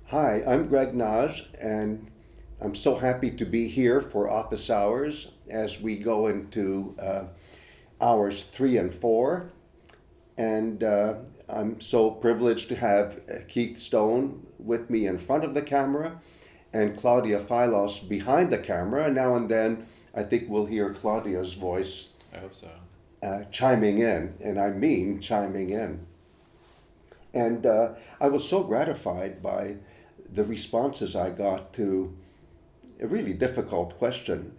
Hi, I'm Greg Nagy, and I'm so happy to be here for office hours as we go into hours 3 and 4. And I'm so privileged to have Keith Stone with me in front of the camera and Claudia Filos behind the camera. Now and then, I think we'll hear Claudia's voice I hope so. chiming in, and I mean chiming in. And I was so gratified by the responses I got to a really difficult question,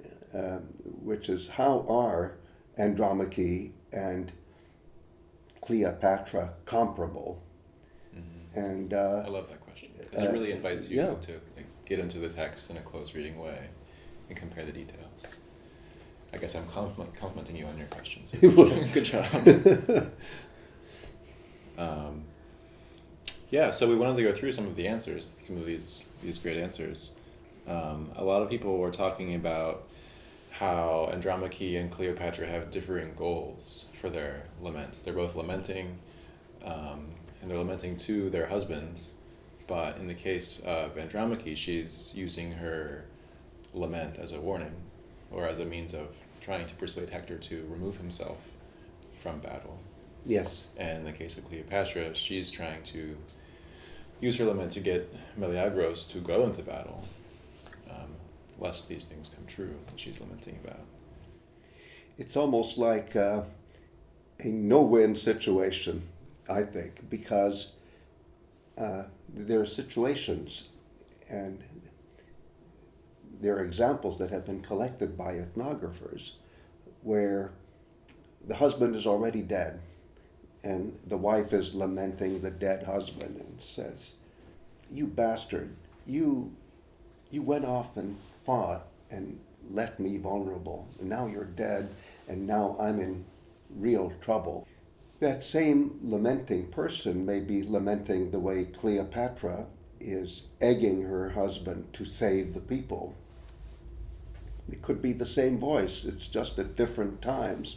which is how are Andromache and Cleopatra comparable? Hmm. And I love that question because it really invites you yeah, to get into the text in a close reading way and compare the details. I guess I'm complimenting you on your questions. Good job. Um, yeah, so we wanted to go through some of the answers, some of these great answers. A lot of people were talking about how Andromache and Cleopatra have differing goals for their laments. They're both lamenting, and they're lamenting to their husbands, but in the case of Andromache, she's using her lament as a warning, or as a means of trying to persuade Hector to remove himself from battle. yes, And in the case of Cleopatra, she's trying to use her lament to get Meleagros to go into battle, lest these things come true that she's lamenting about. it's almost like a no-win situation, I think, because there are situations and there are examples that have been collected by ethnographers where the husband is already dead and the wife is lamenting the dead husband and says, "You bastard, you went off and fought and left me vulnerable, and now you're dead, and now I'm in real trouble." That same lamenting person may be lamenting the way Cleopatra is egging her husband to save the people. It could be the same voice, it's just at different times.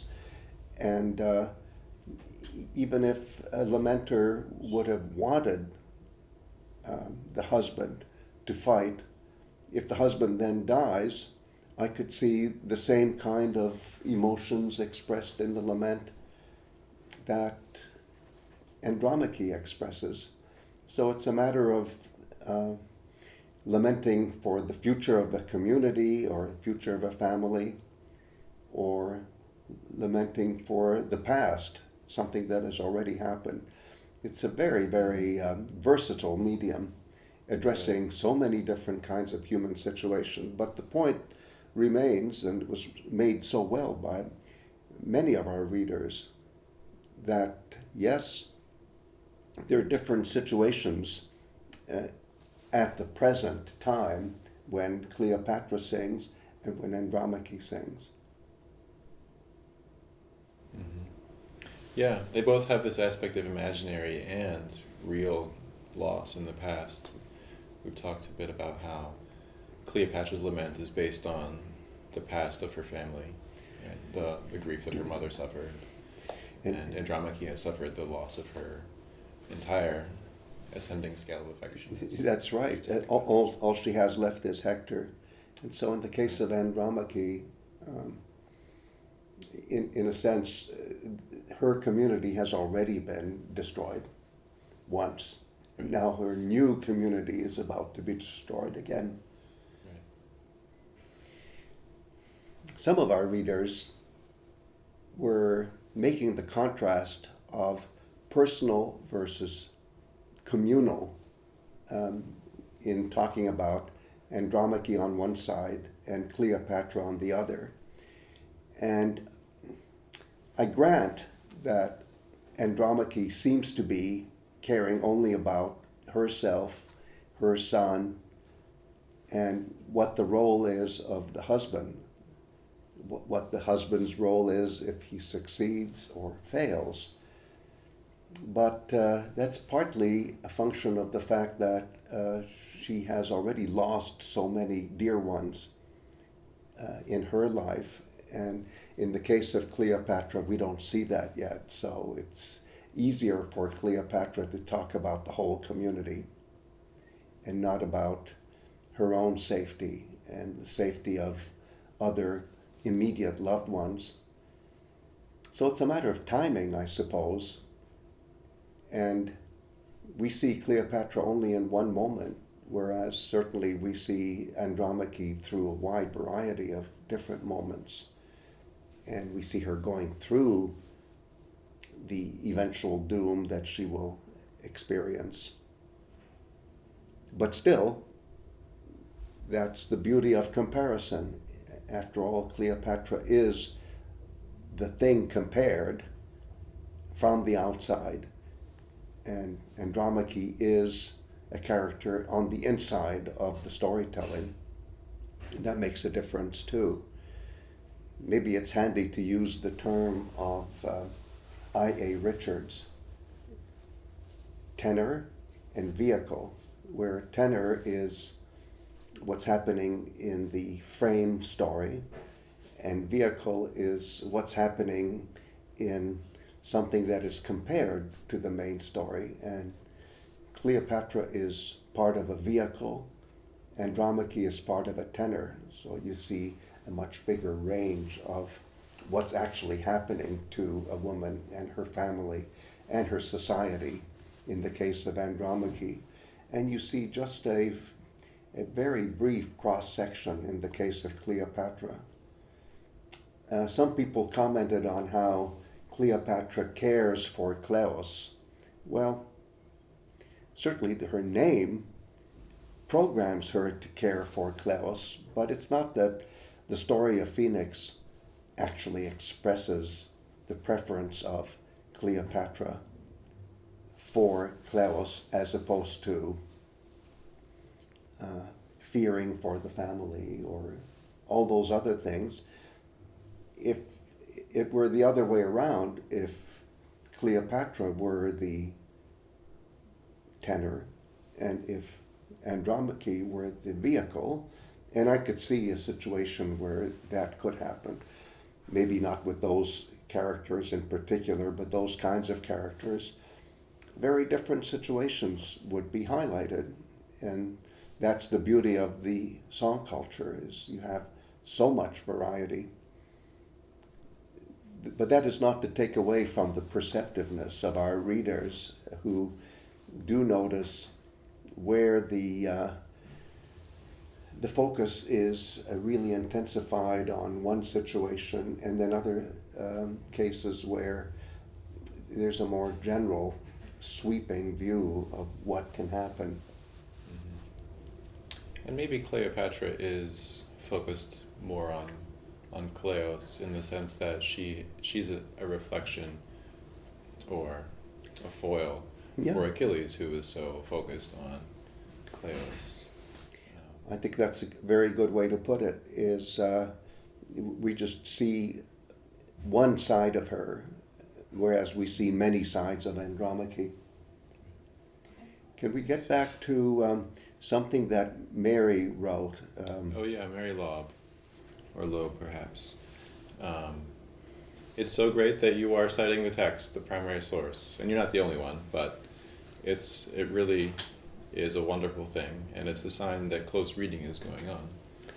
And even if a lamenter would have wanted the husband to fight, if the husband then dies, I could see the same kind of emotions expressed in the lament that Andromache expresses. So it's a matter of uh, lamenting for the future of a community or the future of a family, or lamenting for the past, something that has already happened. It's a very, very versatile medium addressing so many different kinds of human situations. But the point remains, and it was made so well by many of our readers, that yes, there are different situations at the present time when Cleopatra sings and when Andromache sings. Mm-hmm. Yeah, they both have this aspect of imaginary and real loss in the past. We've talked a bit about how Cleopatra's lament is based on the past of her family and the grief that her mother suffered. And Andromache has suffered the loss of her entire ascending scale of affections. That's right. All she has left is Hector. And so in the case of Andromache, in a sense, her community has already been destroyed once. And now her new community is about to be destroyed again. Right. Some of our readers were making the contrast of personal versus communal in talking about Andromache on one side and Cleopatra on the other. And I grant that Andromache seems to be caring only about herself, her son, and what the role is of the husband, what the husband's role is if he succeeds or fails. But that's partly a function of the fact that she has already lost so many dear ones in her life. And in the case of Cleopatra, we don't see that yet. So it's easier for Cleopatra to talk about the whole community. and not about her own safety and the safety of other immediate loved ones. So it's a matter of timing, I suppose. And we see Cleopatra only in one moment, whereas certainly we see Andromache through a wide variety of different moments. And we see her going through the eventual doom that she will experience. But still, that's the beauty of comparison. After all, Cleopatra is the thing compared from the outside, and Andromache is a character on the inside of the storytelling. And that makes a difference too. Maybe it's handy to use the term of I.A. Richards, tenor and vehicle, where tenor is what's happening in the frame story, and vehicle is what's happening in something that is compared to the main story. And Cleopatra is part of a vehicle, Andromache is part of a tenor. So you see a much bigger range of what's actually happening to a woman and her family and her society in the case of Andromache. And you see just a very brief cross-section in the case of Cleopatra. Some people commented on how Cleopatra cares for Kleos. Well, certainly her name programs her to care for Kleos, but it's not that the story of Phoenix actually expresses the preference of Cleopatra for Kleos as opposed to fearing for the family or all those other things. If it were the other way around, if Cleopatra were the tenor and if Andromache were the vehicle, and I could see a situation where that could happen. Maybe not with those characters in particular, but those kinds of characters. Very different situations would be highlighted. And that's the beauty of the song culture, is you have so much variety. But that is not to take away from the perceptiveness of our readers who do notice where the focus is really intensified on one situation, and then other cases where there's a more general sweeping view of what can happen. Mm-hmm. And maybe Cleopatra is focused more on Kleos in the sense that she's a reflection or a foil for Achilles, who is so focused on Kleos. I think that's a very good way to put it, is we just see one side of her, whereas we see many sides of Andromache. Can we get back to something that Mary wrote? Mary Loeb, or Loeb perhaps. It's so great that you are citing the text, the primary source, and you're not the only one, but it really is a wonderful thing, and it's a sign that close reading is going on.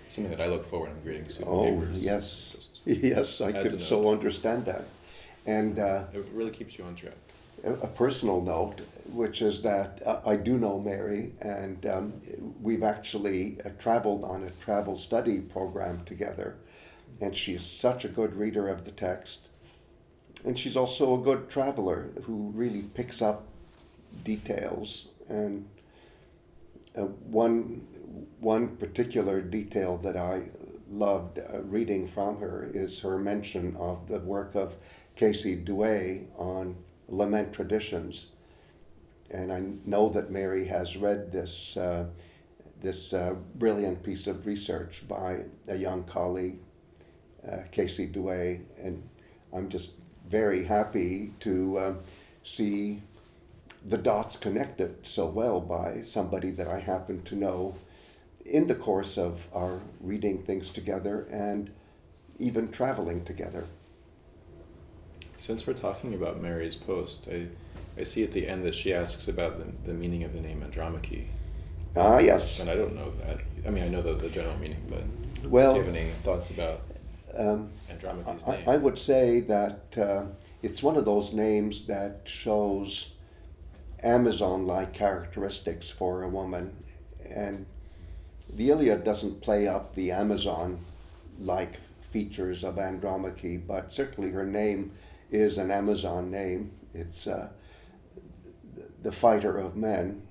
Something that I look forward to reading student papers. Yes, I could so understand that. And it really keeps you on track. A personal note, which is that I do know Mary, and we've actually traveled on a travel study program together, and she is such a good reader of the text, and she's also a good traveler who really picks up details. And one particular detail that I loved reading from her is her mention of the work of Casey Douay on lament traditions. And I know that Mary has read this brilliant piece of research by a young colleague, Casey Douay, and I'm just very happy to see the dots connected so well by somebody that I happen to know in the course of our reading things together and even traveling together. Since we're talking about Mary's post, I see at the end that she asks about the meaning of the name Andromache. Ah, yes. And I don't know that. I mean, I know the general meaning, but Well, do you have any thoughts about Andromache's name? I would say that it's one of those names that shows Amazon-like characteristics for a woman. And the Iliad doesn't play up the Amazon-like features of Andromache, but certainly her name is an Amazon name. It's the fighter of men.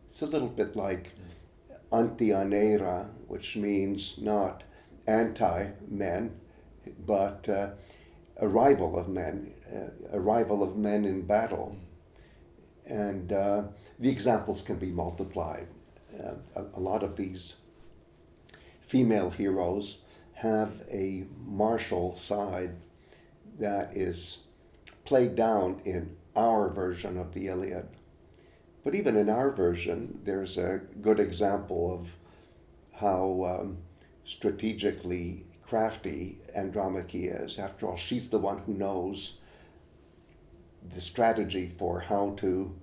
It's a little bit like Antianera, which means not anti-men, but a rival of men, in battle. And the examples can be multiplied. A lot of these female heroes have a martial side that is played down in our version of the Iliad. But even in our version, there's a good example of how strategically crafty Andromache is. After all, she's the one who knows the strategy for how to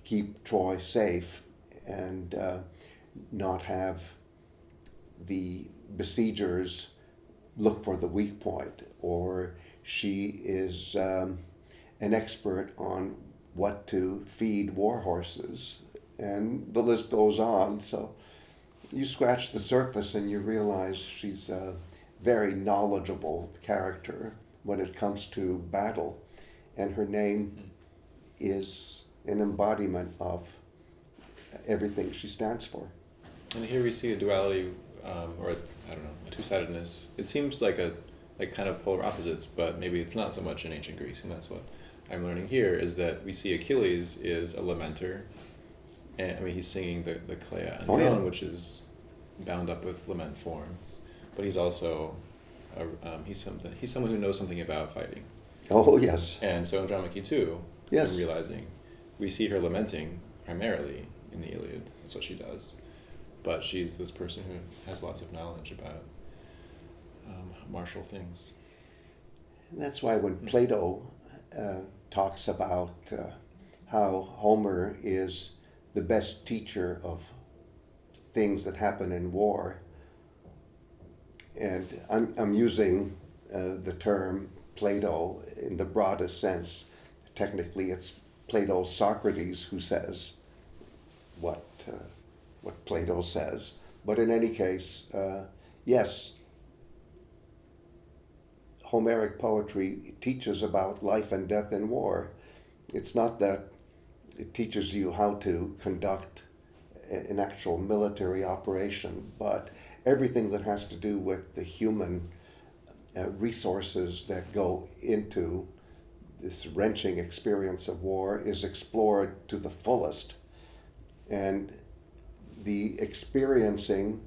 keep Troy safe and not have the besiegers look for the weak point, or she is an expert on what to feed war horses, and the list goes on. So you scratch the surface and you realize she's a very knowledgeable character when it comes to battle, and her name is an embodiment of everything she stands for. And here we see a duality, or I don't know, a two-sidedness. It seems like kind of polar opposites, but maybe it's not so much in ancient Greece, and that's what I'm learning here, is that we see Achilles is a lamenter, and I mean he's singing the Kleopatra and Andromache, which is bound up with lament forms, but he's also he's someone who knows something about fighting. Oh yes. And so Andromache too. Yes. I'm realizing we see her lamenting primarily in the Iliad. That's what she does, but she's this person who has lots of knowledge about martial things. And that's why when Plato talks about how Homer is the best teacher of things that happen in war, and I'm using the term Plato in the broadest sense. Technically, it's Plato's Socrates who says what Plato says. But in any case, yes, Homeric poetry teaches about life and death in war. It's not that it teaches you how to conduct an actual military operation, but everything that has to do with the human resources that go into this wrenching experience of war is explored to the fullest. And the experiencing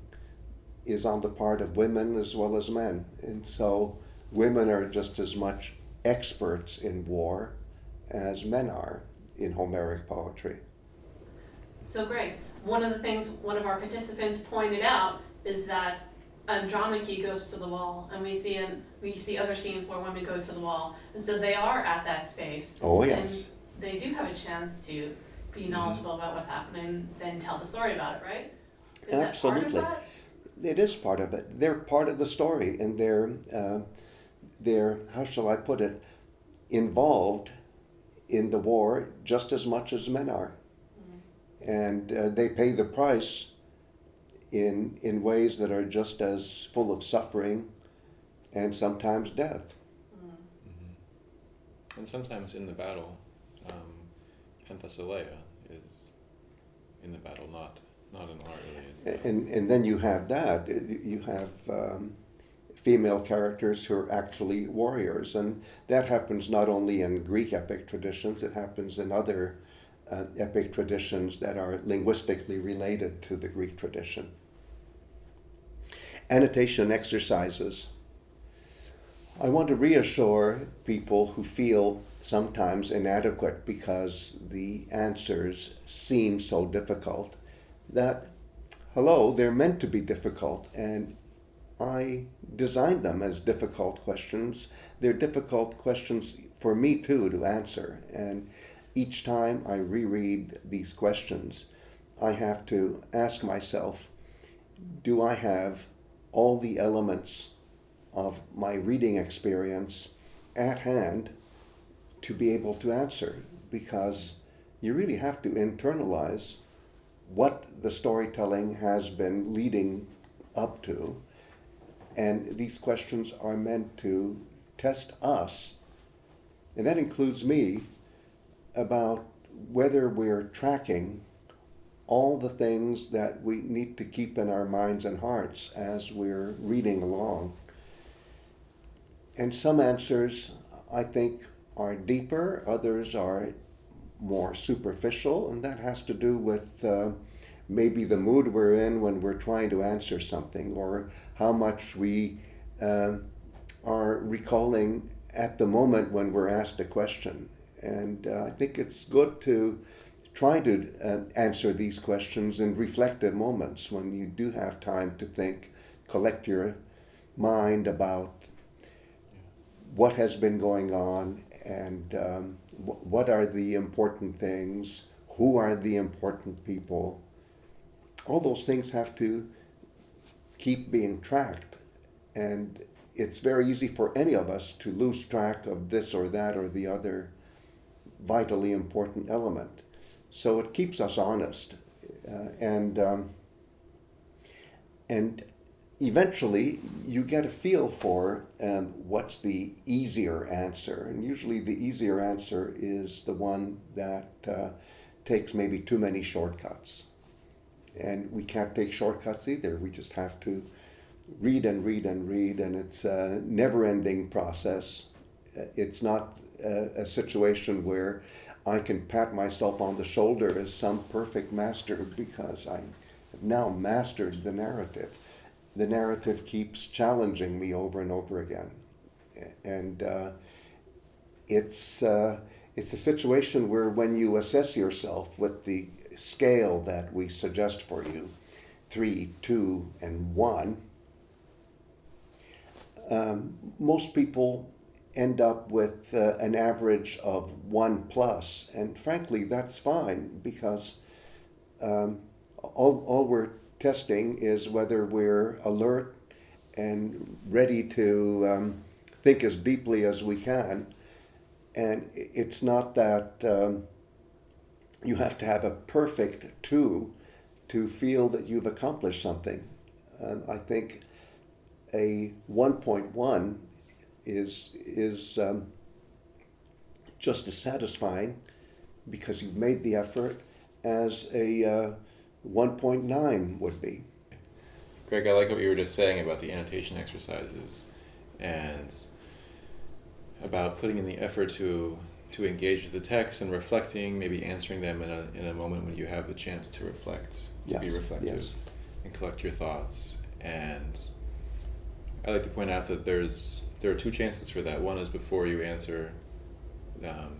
is on the part of women as well as men. And so women are just as much experts in war as men are in Homeric poetry. So Greg, one of the things one of our participants pointed out is that Andromache goes to the wall, and we see other scenes where women go to the wall, and so they are at that space. Oh yes. And they do have a chance to be knowledgeable about what's happening, then tell the story about it, right? Is Absolutely. that part of that? It is part of it. They're part of the story, and they're how shall I put it, involved in the war just as much as men are. And they pay the price in ways that are just as full of suffering and sometimes death. Mm-hmm. And sometimes in the battle, Penthesilea is in the battle, not in our Iliad. And then you have that. You have female characters who are actually warriors, and that happens not only in Greek epic traditions, it happens in other epic traditions that are linguistically related to the Greek tradition. Annotation exercises. I want to reassure people who feel sometimes inadequate because the answers seem so difficult that, hello, they're meant to be difficult, and I designed them as difficult questions. They're difficult questions for me too to answer, and each time I reread these questions, I have to ask myself, do I have all the elements of my reading experience at hand to be able to answer? Because you really have to internalize what the storytelling has been leading up to. And these questions are meant to test us, and that includes me, about whether we're tracking all the things that we need to keep in our minds and hearts as we're reading along. And some answers, I think, are deeper, others are more superficial, and that has to do with maybe the mood we're in when we're trying to answer something, or how much we are recalling at the moment when we're asked a question. And I think it's good to try to answer these questions in reflective moments when you do have time to think, collect your mind about what has been going on, and what are the important things, who are the important people. All those things have to keep being tracked, and it's very easy for any of us to lose track of this or that or the other vitally important element. So it keeps us honest, and eventually you get a feel for what's the easier answer, and usually the easier answer is the one that takes maybe too many shortcuts. And we can't take shortcuts either. We just have to read and read and read, and it's a never-ending process. It's not a situation where I can pat myself on the shoulder as some perfect master because I have now mastered the narrative. The narrative keeps challenging me over and over again. And it's a situation where when you assess yourself with the scale that we suggest for you, 3, 2, and 1, most people end up with an average of 1+, and frankly that's fine, because all we're testing is whether we're alert and ready to think as deeply as we can. And it's not that you have to have a perfect 2 to feel that you've accomplished something. I think a 1.1 is just as satisfying, because you've made the effort, as a 1.9 would be. Greg, I like what you were just saying about the annotation exercises and about putting in the effort to engage with the text and reflecting, maybe answering them in a moment when you have the chance to reflect, to be reflective, and collect your thoughts. And I like to point out that there are 2 chances for that. One is before you answer,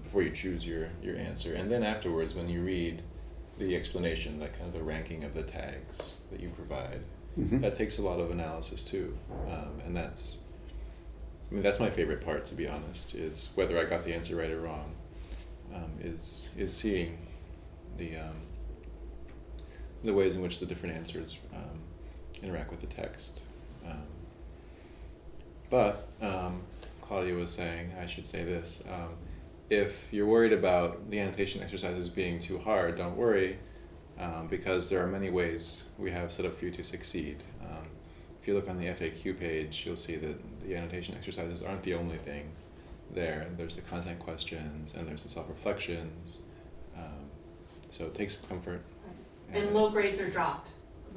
before you choose your answer, and then afterwards when you read the explanation, like kind of the ranking of the tags that you provide. Mm-hmm. That takes a lot of analysis too, and that's my favorite part, to be honest, is whether I got the answer right or wrong, is seeing the ways in which the different answers interact with the text. But Claudia was saying, I should say this, if you're worried about the annotation exercises being too hard, don't worry, because there are many ways we have set up for you to succeed. If you look on the FAQ page, you'll see that the annotation exercises aren't the only thing there. There's the content questions, and there's the self-reflections. So take some comfort. And low grades are dropped.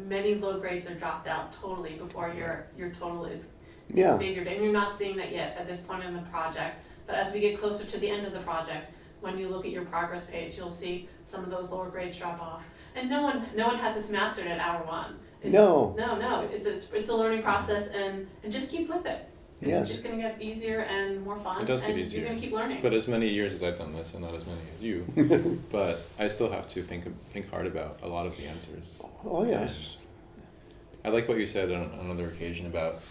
Many low grades are dropped out totally before your total is figured. And you're not seeing that yet at this point in the project. But as we get closer to the end of the project, when you look at your progress page, you'll see some of those lower grades drop off. And no one has this mastered at hour 1. No. It's a learning process, and just keep with it. It's just going to get easier and more fun. It does get easier. You're going to keep learning. But as many years as I've done this, and not as many as you, but I still have to think hard about a lot of the answers. Oh yes. And I like what you said on another occasion about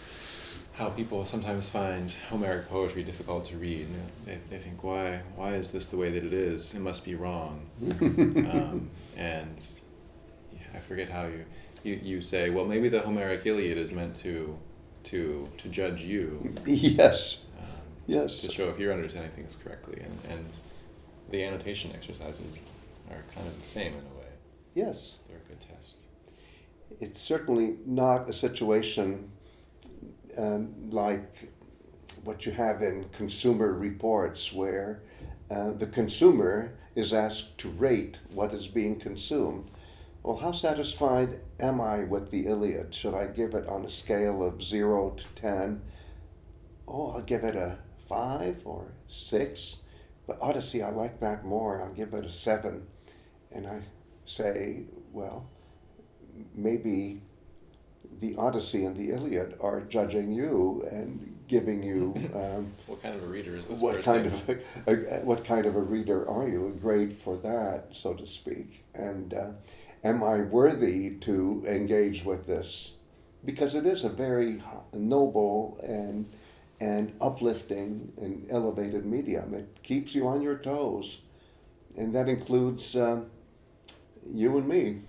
how people sometimes find Homeric poetry difficult to read. They think, why is this the way that it is? It must be wrong. And I forget how you say, well, maybe the Homeric Iliad is meant to judge you. Yes. Yes. To show if you're understanding things correctly, and the annotation exercises are kind of the same in a way. Yes. They're a good test. It's certainly not a situation like what you have in consumer reports where the consumer is asked to rate what is being consumed. Well, how satisfied am I with the Iliad? Should I give it on a scale of 0 to 10? Oh, I'll give it a 5 or 6. But Odyssey, I like that more. I'll give it a 7. And I say, well, maybe the Odyssey and the Iliad are judging you and giving you What kind of a reader is this what person? what kind of a reader are you? A grade for that, so to speak. And am I worthy to engage with this? Because it is a very noble and uplifting and elevated medium. It keeps you on your toes, and that includes you and me.